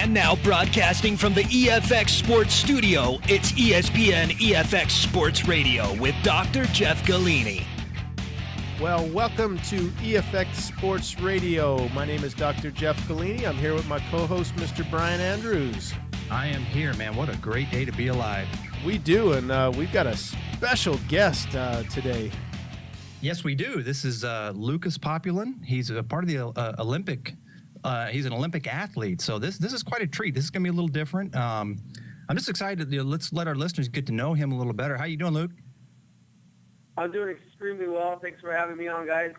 And now broadcasting from the EFX Sports Studio, it's ESPN EFX Sports Radio with Dr. Jeff Golini. Well, welcome to EFX Sports Radio. My name is Dr. Jeff Golini. I'm here with my co-host, Mr. Brian Andrews. I am here, man. What a great day to be alive. We do, and we've got a special guest today. Yes, we do. This is Lucas Populin. He's a part of the Olympic. He's an Olympic athlete, so this is quite a treat. This is going to be a little different. I'm just excited. Let's let our listeners get to know him a little better. How you doing, Luke? I'm doing extremely well. Thanks for having me on, guys.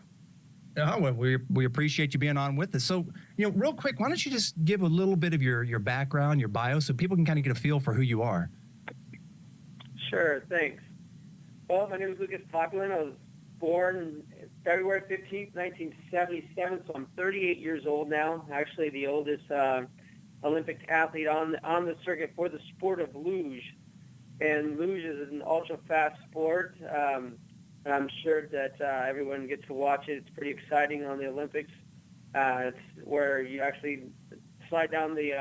Oh, well, we appreciate you being on with us. So, real quick, why don't you just give a little bit of your background, your bio, so people can kind of get a feel for who you are? Sure, thanks. Well, my name is Lucas Populin. I was born February 15th, 1977, so I'm 38 years old now. Actually, the oldest Olympic athlete on the circuit for the sport of luge. And luge is an ultra-fast sport. And I'm sure that everyone gets to watch it. It's pretty exciting on the Olympics. It's where you actually slide down the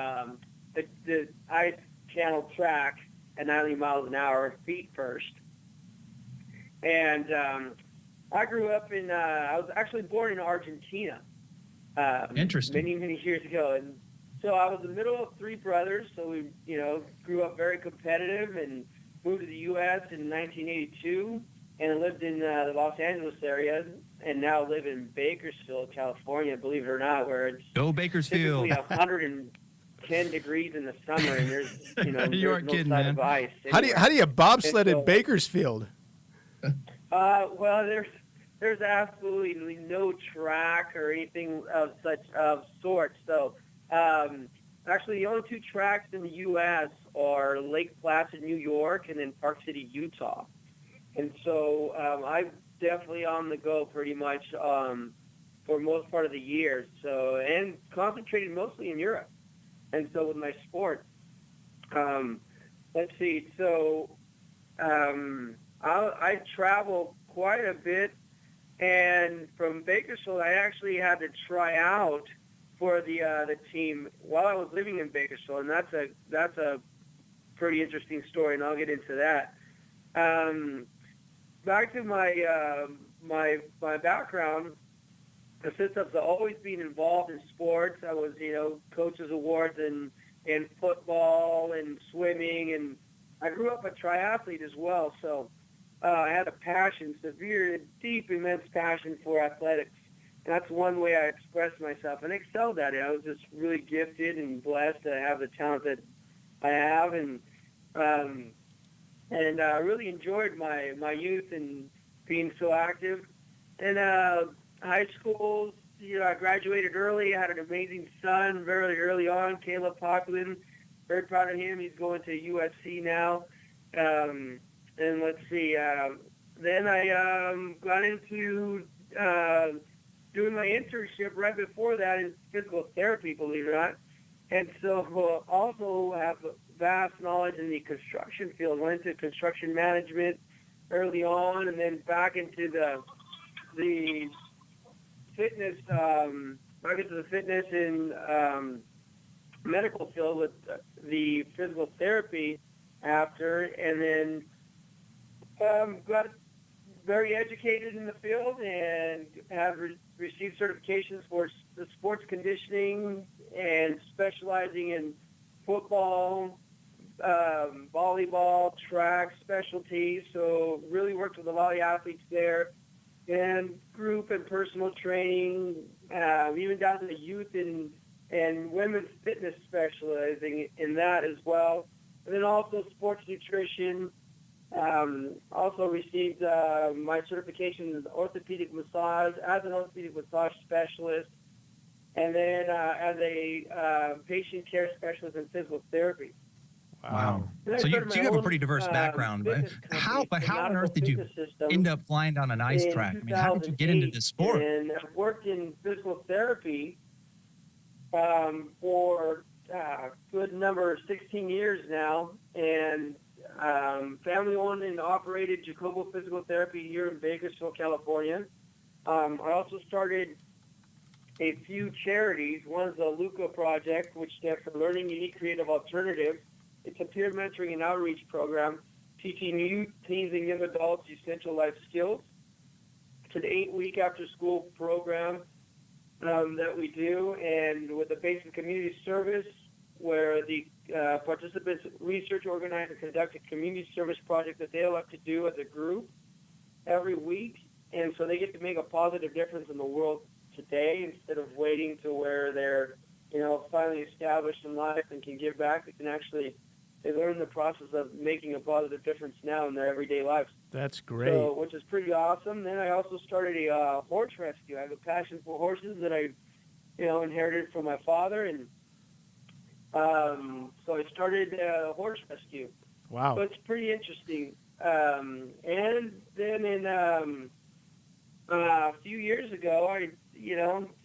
ice channel track at 90 miles an hour, feet first. And I grew up I was actually born in Argentina. Interesting. Many, many years ago. And so I was the middle of three brothers. So we, grew up very competitive and moved to the U.S. in 1982 and lived in the Los Angeles area and now live in Bakersfield, California, believe it or not, where it's Go Bakersfield. 110 degrees in the summer and there's, You there's aren't no kidding, side man. of ice. How do you bobsled in Bakersfield? Well, there's absolutely no track or anything of sort. So, actually, the only two tracks in the U.S. are Lake Placid, New York, and then Park City, Utah. And so I'm definitely on the go pretty much for most part of the year. So, and concentrated mostly in Europe. And so with my sport, let's see. So I travel quite a bit, and from Bakersfield, I actually had to try out for the team while I was living in Bakersfield, and that's a pretty interesting story, and I'll get into that. Back to my background, since I've always been involved in sports, I was coaches awards in football and swimming, and I grew up a triathlete as well, so I had a passion, severe, deep, immense passion for athletics. And that's one way I expressed myself and excelled at it. I was just really gifted and blessed to have the talent that I have, and I really enjoyed my youth and being so active. And high school, I graduated early. I had an amazing son very early on, Caleb Populin. Very proud of him. He's going to USC now. And let's see. Then I got into doing my internship right before that in physical therapy, believe it or not. And so also have vast knowledge in the construction field. Went into construction management early on, and then back into the fitness, and medical field with the physical therapy after, and then got very educated in the field and have received certifications for the sports conditioning and specializing in football, volleyball, track specialties. So really worked with a lot of athletes there, and group and personal training, even down to the youth and women's fitness, specializing in that as well. And then also sports nutrition. Also received my certification in orthopedic massage as an orthopedic massage specialist, and then as a patient care specialist in physical therapy. Wow. So you have a pretty diverse background. But how on earth did you end up flying down an ice track? I mean, how did you get into this sport? And I've worked in physical therapy for a good number, 16 years now, and family-owned and operated Jacobo Physical Therapy here in Bakersfield, California. I also started a few charities. One's the Luca Project, which stands for Learning Unique Creative Alternatives. It's a peer mentoring and outreach program teaching youth, teens, and young adults essential life skills. It's an 8-week after-school program that we do, and with a basic community service where the participants research, organize, and conduct a community service project that they elect to do as a group every week. And so they get to make a positive difference in the world today instead of waiting to where they're, finally established in life and can give back. They learn the process of making a positive difference now in their everyday lives. That's great. So, which is pretty awesome. Then I also started a horse rescue. I have a passion for horses that I, inherited from my father, and so I started a horse rescue. Wow. So it's pretty interesting. And then in a few years ago, I,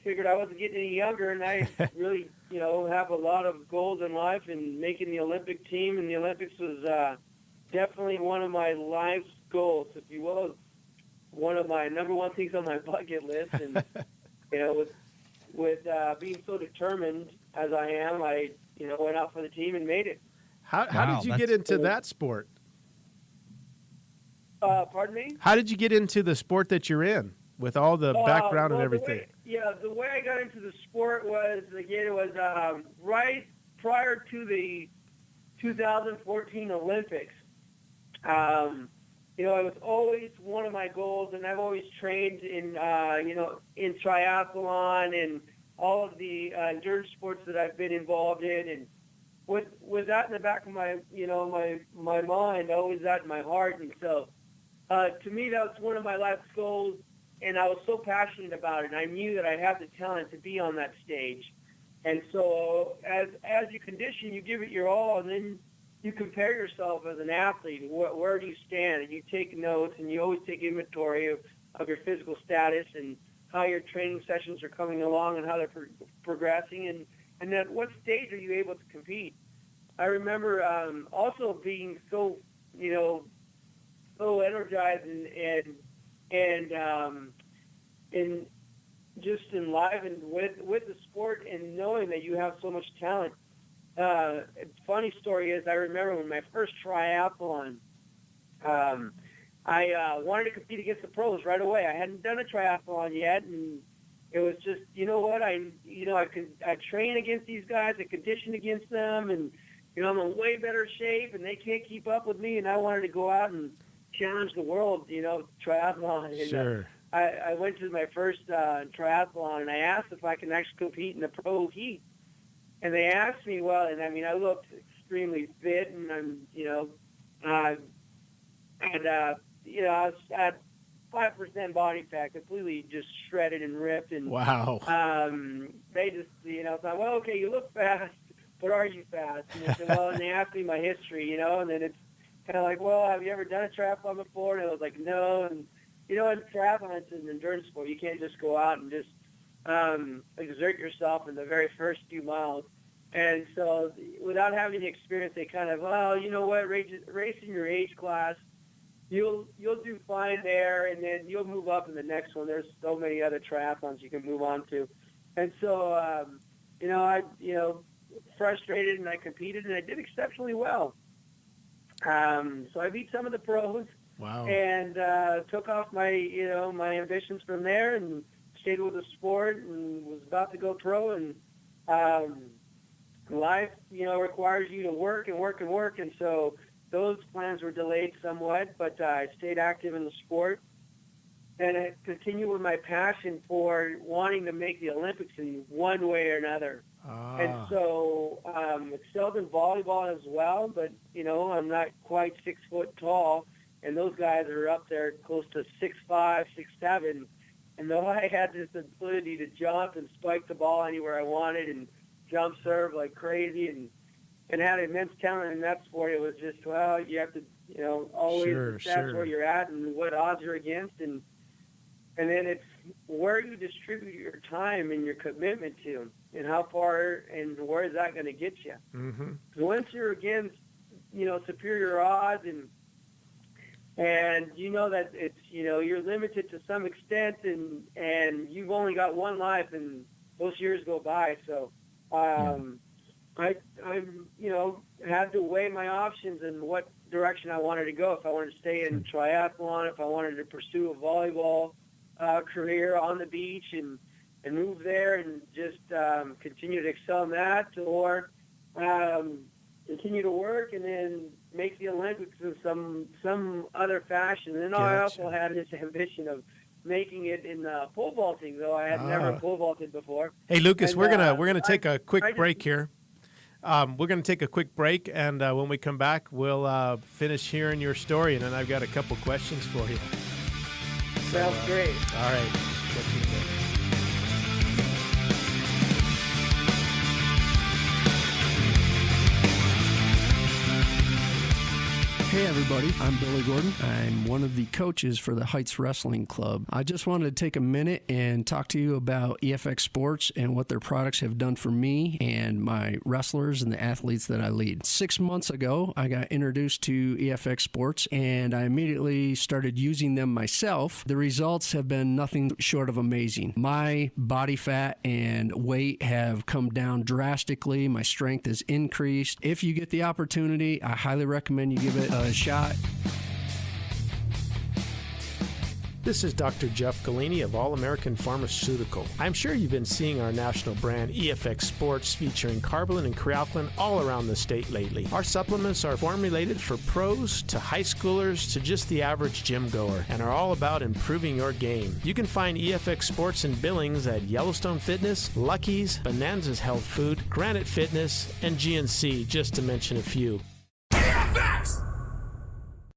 figured I wasn't getting any younger, and I really, have a lot of goals in life, and making the Olympic team and the Olympics was definitely one of my life's goals, if you will. One of my number one things on my bucket list, and with being so determined as I am, I went out for the team and made it. How did you get into that sport? Pardon me? How did you get into the sport that you're in with all the background and everything? The way I got into the sport was, again, it was right prior to the 2014 Olympics. It was always one of my goals, and I've always trained in, in triathlon and all of the endurance sports that I've been involved in. And with that in the back of my, my mind, always that in my heart. And so, to me, that was one of my life's goals, and I was so passionate about it. And I knew that I had the talent to be on that stage. And so, as you condition, you give it your all, and then you compare yourself as an athlete. Where do you stand? And you take notes, and you always take inventory of your physical status and how your training sessions are coming along and how they're progressing, and at what stage are you able to compete. I remember also being so, so energized and just enlivened with the sport, and knowing that you have so much talent. Funny story is, I remember when my first triathlon, I wanted to compete against the pros right away. I hadn't done a triathlon yet, and it was just, I train against these guys, I condition against them, and I'm in way better shape, and they can't keep up with me, and I wanted to go out and challenge the world, triathlon. And, sure. I went to my first triathlon, and I asked if I can actually compete in the pro heat. And they asked me, I looked extremely fit, and I was at 5% body fat, completely just shredded and ripped. And wow. They just, thought, well, okay, you look fast, but are you fast? And they said, and they asked me my history, and then it's kind of like, well, have you ever done a triathlon before? And I was like, no. And, in triathlon, it's an endurance sport. You can't just go out and just exert yourself in the very first few miles. And so without having the experience, they kind of, race in your age class, you'll do fine there, and then you'll move up in the next one. There's so many other triathlons you can move on to. And so, I frustrated, and I competed, and I did exceptionally well. So I beat some of the pros. Wow. And took off my ambitions from there, and stayed with the sport, and was about to go pro. And life, requires you to work and work and work. And so those plans were delayed somewhat, but I stayed active in the sport. And I continued with my passion for wanting to make the Olympics in one way or another. And so excelled in volleyball as well, but, I'm not quite 6 foot tall. And those guys are up there close to 6'5", 6'7". And though I had this ability to jump and spike the ball anywhere I wanted and jump serve like crazy and had immense talent in that sport, it was just, you have to, always assess where you're at and what odds you're against. And then it's where you distribute your time and your commitment to, and how far and where is that going to get you. Mm-hmm. So once you're against, superior odds and that it's, you're limited to some extent, and you've only got one life, and those years go by. So I'm had to weigh my options and what direction I wanted to go. If I wanted to stay in triathlon, if I wanted to pursue a volleyball career on the beach and move there and just continue to excel in that, or continue to work and then make the Olympics in some other fashion. And then I also had this ambition of making it in pole vaulting, though I had never pole vaulted before. Hey, Lucas, we're gonna take a quick break here. We're going to take a quick break, and when we come back, we'll finish hearing your story, and then I've got a couple questions for you. Sounds great. All right. Hey everybody, I'm Billy Gordon. I'm one of the coaches for the Heights Wrestling Club. I just wanted to take a minute and talk to you about EFX Sports and what their products have done for me and my wrestlers and the athletes that I lead. 6 months ago, I got introduced to EFX Sports and I immediately started using them myself. The results have been nothing short of amazing. My body fat and weight have come down drastically. My strength has increased. If you get the opportunity, I highly recommend you give it a shot. This is Dr. Jeff Golini of All American Pharmaceutical. I'm sure you've been seeing our national brand EFX Sports featuring carbolin and crealkaline all around the state lately. Our supplements are formulated for pros to high schoolers to just the average gym goer and are all about improving your game. You can find EFX Sports in Billings at Yellowstone Fitness, Lucky's, Bonanza's Health Food, Granite Fitness, and GNC, just to mention a few.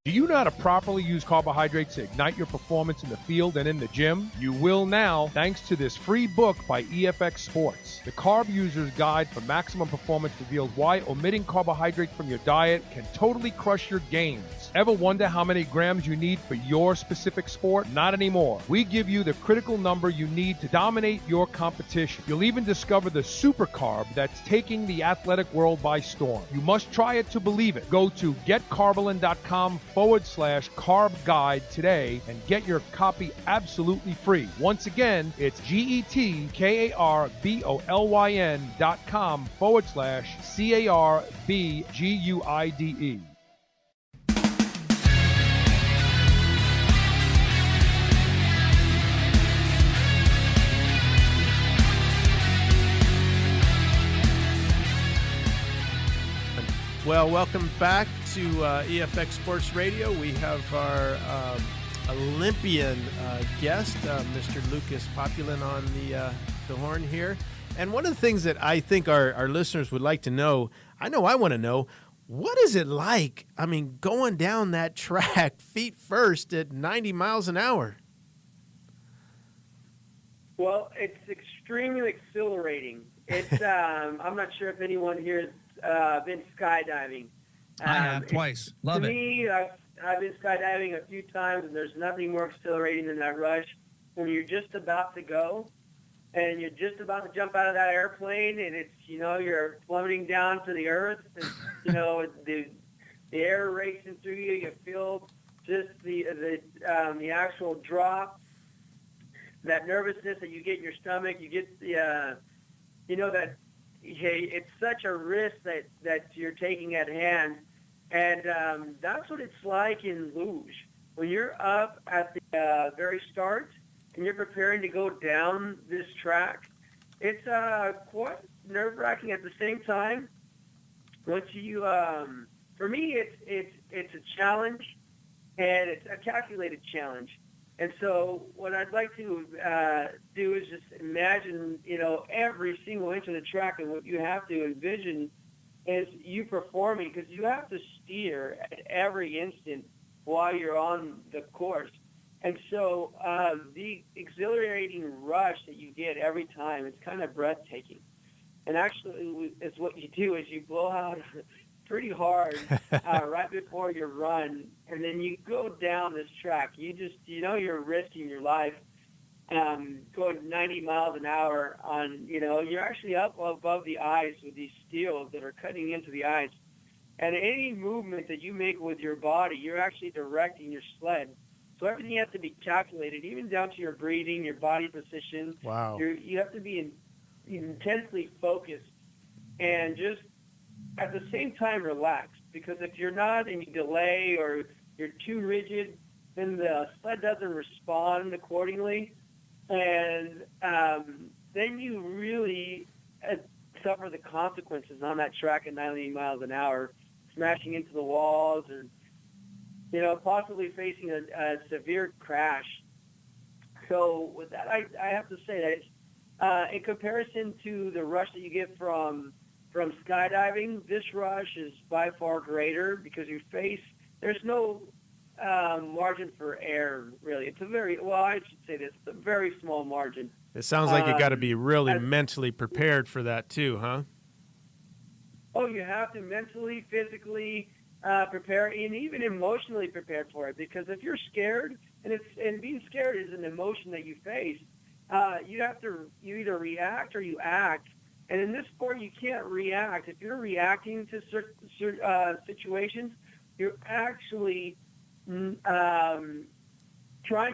Do you know how to properly use carbohydrates to ignite your performance in the field and in the gym? You will now, thanks to this free book by EFX Sports. The Carb User's Guide for Maximum Performance reveals why omitting carbohydrates from your diet can totally crush your gains. Ever wonder how many grams you need for your specific sport? Not anymore. We give you the critical number you need to dominate your competition. You'll even discover the super carb that's taking the athletic world by storm. You must try it to believe it. Go to getcarbolin.com/carb guide today and get your copy absolutely free. Once again, it's getkarbolin.com/CARBGUIDE. Well, welcome back to EFX Sports Radio. We have our Olympian guest, Mr. Lucas Populin, on the horn here. And one of the things that I think our listeners would like to know, I want to know, what is it like, going down that track feet first at 90 miles an hour? Well, it's extremely exhilarating. It's I'm not sure if anyone here has been skydiving. I have twice. Love it. To me, I've been skydiving a few times, and there's nothing more exhilarating than that rush when you're just about to go, and you're just about to jump out of that airplane, and it's you're plummeting down to the earth, and the air racing through you. You feel just the actual drop, that nervousness that you get in your stomach. You get the that. Hey, it's such a risk that you're taking at hand, and that's what it's like in luge. When you're up at the very start and you're preparing to go down this track, it's quite nerve-wracking at the same time. Once you, for me, it's a challenge, and it's a calculated challenge. And so what I'd like to do is just imagine, every single inch of the track, and what you have to envision is you performing, because you have to steer at every instant while you're on the course. And so the exhilarating rush that you get every time, it's kind of breathtaking. And actually, it's what you do is you blow out pretty hard right before your run, and then you go down this track. You just, you're risking your life going 90 miles an hour on, you're actually up above the ice with these steels that are cutting into the ice. And any movement that you make with your body, you're actually directing your sled. So everything has to be calculated, even down to your breathing, your body position. Wow. You have to be in intensely focused and just at the same time relaxed. Because if you're not and you delay or you're too rigid, then the sled doesn't respond accordingly. And then you really suffer the consequences on that track at 90 miles an hour, smashing into the walls and, possibly facing a severe crash. So with that, I have to say that in comparison to the rush that you get from skydiving, this rush is by far greater because there's no margin for error, really. It's I should say this, it's a very small margin. It sounds like you got to be really mentally prepared for that too, huh? Oh, you have to mentally, physically prepare, and even emotionally prepared for it. Because if you're scared, and being scared is an emotion that you face, you either react or you act. And in this sport, you can't react. If you're reacting to certain situations, you're actually trying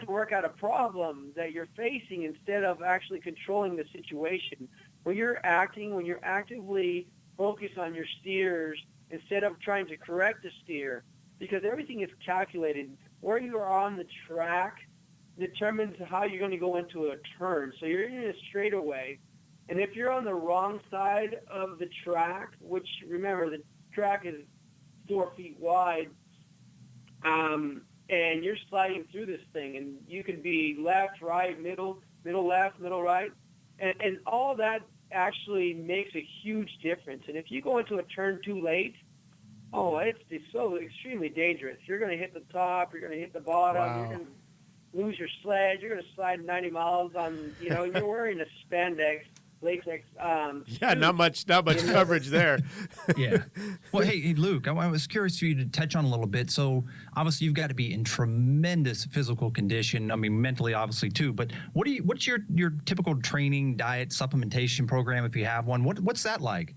to work out a problem that you're facing instead of actually controlling the situation. When you're actively focused on your steers instead of trying to correct the steer, because everything is calculated. Where you are on the track determines how you're going to go into a turn. So you're in a straightaway. And if you're on the wrong side of the track, which, remember, the track is 4 feet wide, and you're sliding through this thing, and you can be left, right, middle left, middle right, and all that actually makes a huge difference. And if you go into a turn too late, it's so extremely dangerous. You're going to hit the top, you're going to hit the bottom, Wow. You're going to lose your sled, you're going to slide 90 miles on, you're wearing a spandex, latex. Yeah, not much coverage there. Yeah. Well, hey, Luke, I was curious for you to touch on a little bit. So obviously you've got to be in tremendous physical condition. I mean, mentally, obviously too. But what's your typical training, diet, supplementation program if you have one? What's that like?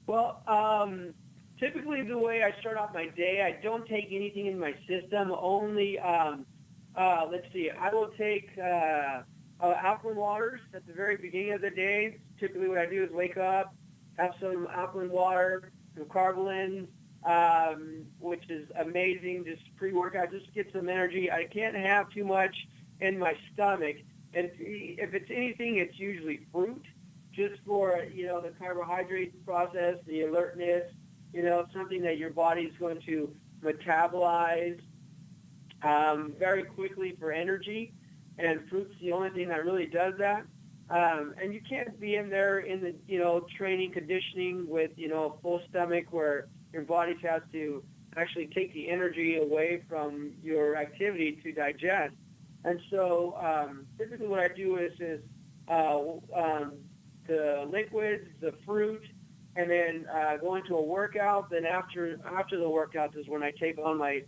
Well, typically the way I start off my day, I don't take anything in my system. Only, let's see, I will take alkaline waters at the very beginning of the day. Typically what I do is wake up, have some alkaline water, some carbolin, which is amazing, just pre-workout, just to get some energy. I can't have too much in my stomach. And if it's anything, it's usually fruit, just for, the carbohydrate process, the alertness, something that your body is going to metabolize very quickly for energy. And fruit's the only thing that really does that. And you can't be in there in the, training, conditioning with, a full stomach where your body has to actually take the energy away from your activity to digest. And so typically what I do is the liquids, the fruit, and then go into a workout. Then after the workout is when I take on my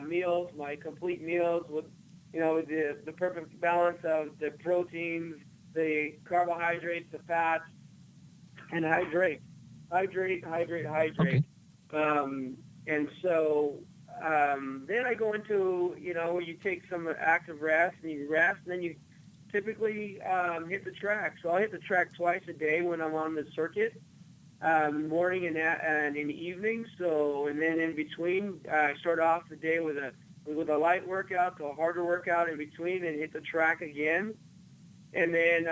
meals, my complete meals with, the perfect balance of the proteins, the carbohydrates, the fats, and hydrate. Okay. And so then I go into, where you take some active rest, and you rest, and then you typically hit the track. So I'll hit the track twice a day when I'm on the circuit, morning and in the evening. So, and then in between, I start off the day with a light workout to a harder workout in between, and hit the track again. And then,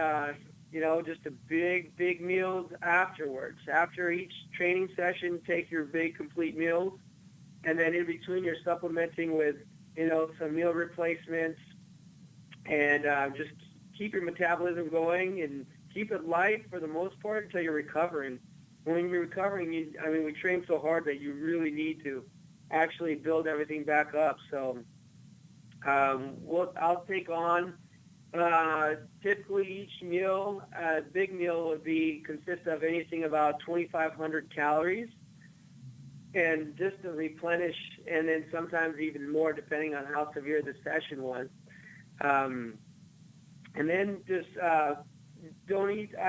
just a big meals afterwards. After each training session, take your big complete meals. And then in between, you're supplementing with, some meal replacements, and just keep your metabolism going and keep it light for the most part until you're recovering. When you're recovering, we train so hard that you really need to actually build everything back up. So I'll take on typically each meal, a big meal would consist of anything about 2,500 calories, and just to replenish, and then sometimes even more depending on how severe the session was. And then just I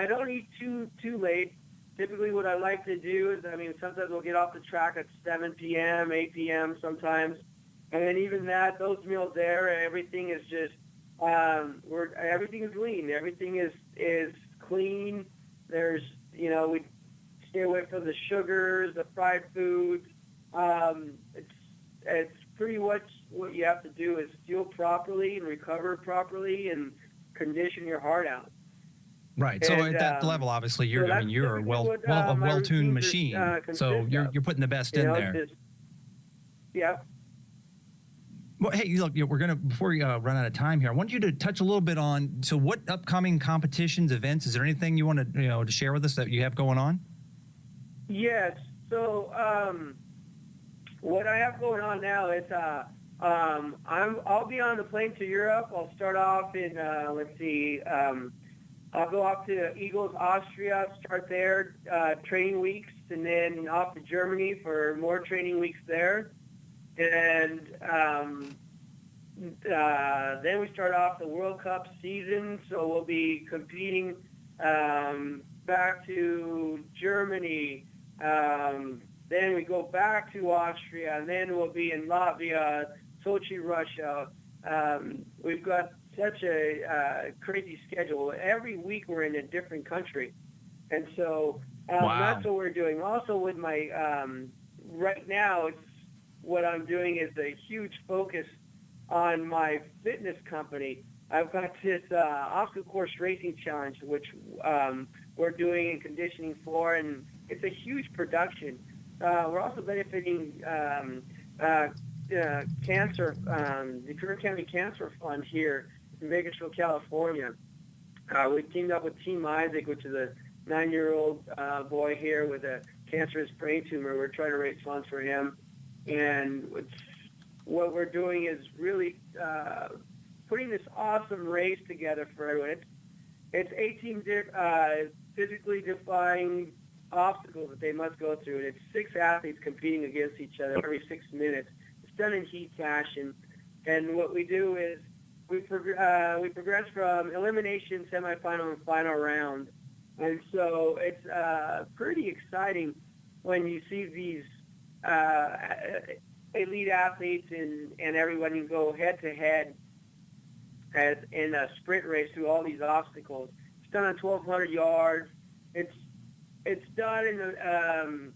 don't eat too late. Typically what I like to do is, sometimes we'll get off the track at 7 p.m., 8 p.m. sometimes. And then even those meals there, everything is just Everything is lean. Everything is clean. There's, we stay away from the sugars, the fried foods. It's pretty much what you have to do is fuel properly and recover properly and condition your heart out. Right. So at that level, obviously, you're a well-tuned machine. So you're putting the best in there. Yeah. Well, hey, look, we're gonna before we run out of time here, I want you to touch a little bit on what upcoming competitions, events. Is there anything you want to to share with us that you have going on? Yes. So what I have going on now is I'll be on the plane to Europe. I'll start off in I'll go off to Eagles, Austria, start there, training weeks, and then off to Germany for more training weeks there. And then we start off the World Cup season, so we'll be competing back to Germany. Then we go back to Austria, and then we'll be in Latvia, Sochi, Russia. We've got such a crazy schedule. Every week we're in a different country. And so that's what we're doing. Also with my, right now, what I'm doing is a huge focus on my fitness company. I've got this obstacle course racing challenge, which we're doing and conditioning for, and it's a huge production. We're also benefiting cancer, the Kern County Cancer Fund here in Bakersfield, California. We teamed up with Team Isaac, which is a 9-year-old boy here with a cancerous brain tumor. We're trying to raise funds for him. And what we're doing is really putting this awesome race together for everyone. It's 18 physically defined obstacles that they must go through. And it's 6 athletes competing against each other every 6 minutes. It's done in heat fashion. And what we do is we progress from elimination, semifinal, and final round. And so it's pretty exciting when you see these elite athletes and everyone can go head-to-head in a sprint race through all these obstacles. It's done on 1,200 yards. It's done in the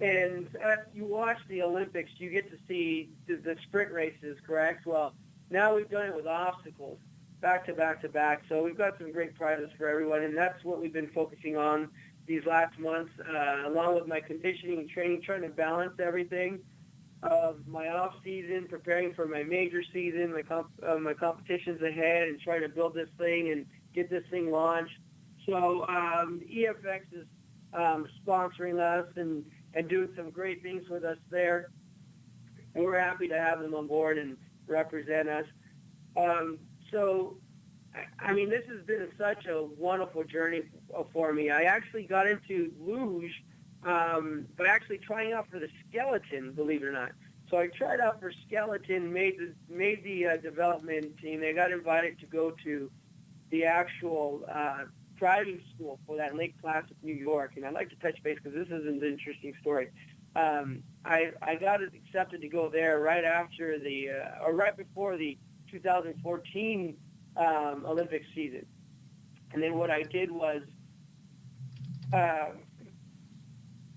and as you watch the Olympics, you get to see the sprint races, correct? Well, now we've done it with obstacles, back to back to back. So we've got some great prizes for everyone, and that's what we've been focusing on these last months, along with my conditioning and training, trying to balance everything of my off season, preparing for my major season, my competitions ahead, and trying to build this thing and get this thing launched. So EFX is sponsoring us and doing some great things with us there. And we're happy to have them on board and represent us. So, I mean, this has been such a wonderful journey for me. I actually got into luge by actually trying out for the skeleton, believe it or not. So I tried out for skeleton, made the development team. They got invited to go to the actual driving school for that in Lake Placid, New York. And I'd like to touch base because this is an interesting story. I got accepted to go there right after right before the 2014 Olympic season. And then what I did was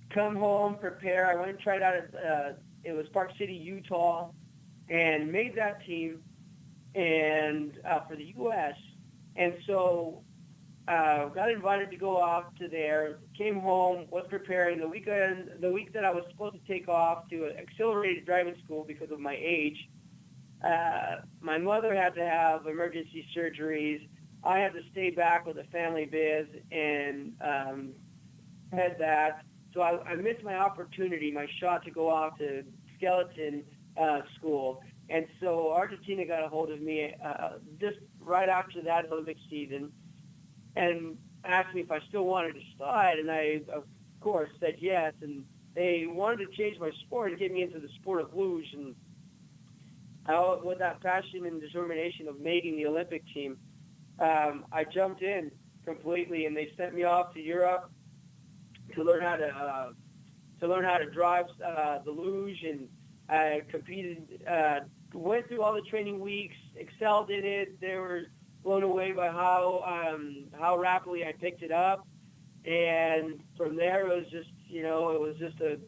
come home, prepare. I went and tried out it was Park City, Utah, and made that team and for the U.S. And so got invited to go off to there, came home, was preparing. The week that I was supposed to take off to an accelerated driving school because of my age, my mother had to have emergency surgeries. I had to stay back with the family biz and had that. So I missed my opportunity, my shot to go off to skeleton school. And so Argentina got a hold of me just right after that Olympic season and asked me if I still wanted to slide. And I, of course, said yes. And they wanted to change my sport and get me into the sport of luge. And with that passion and determination of making the Olympic team, I jumped in completely, and they sent me off to Europe to learn how to drive the luge I competed, went through all the training weeks, excelled in it. They were blown away by how rapidly I picked it up. And from there, it was just a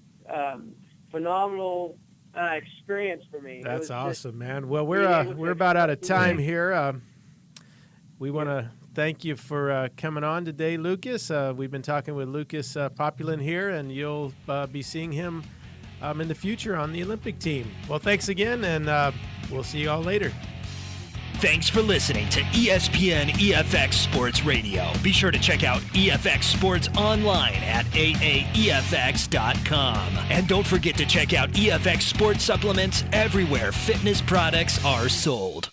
phenomenal experience for me. That's awesome, man. Well, we're about out of time here. We want to thank you for coming on today, Lucas. We've been talking with Lucas Populin here, and you'll be seeing him in the future on the Olympic team. Well, thanks again, and we'll see you all later. Thanks for listening to ESPN EFX Sports Radio. Be sure to check out EFX Sports online at aaefx.com. And don't forget to check out EFX Sports supplements everywhere fitness products are sold.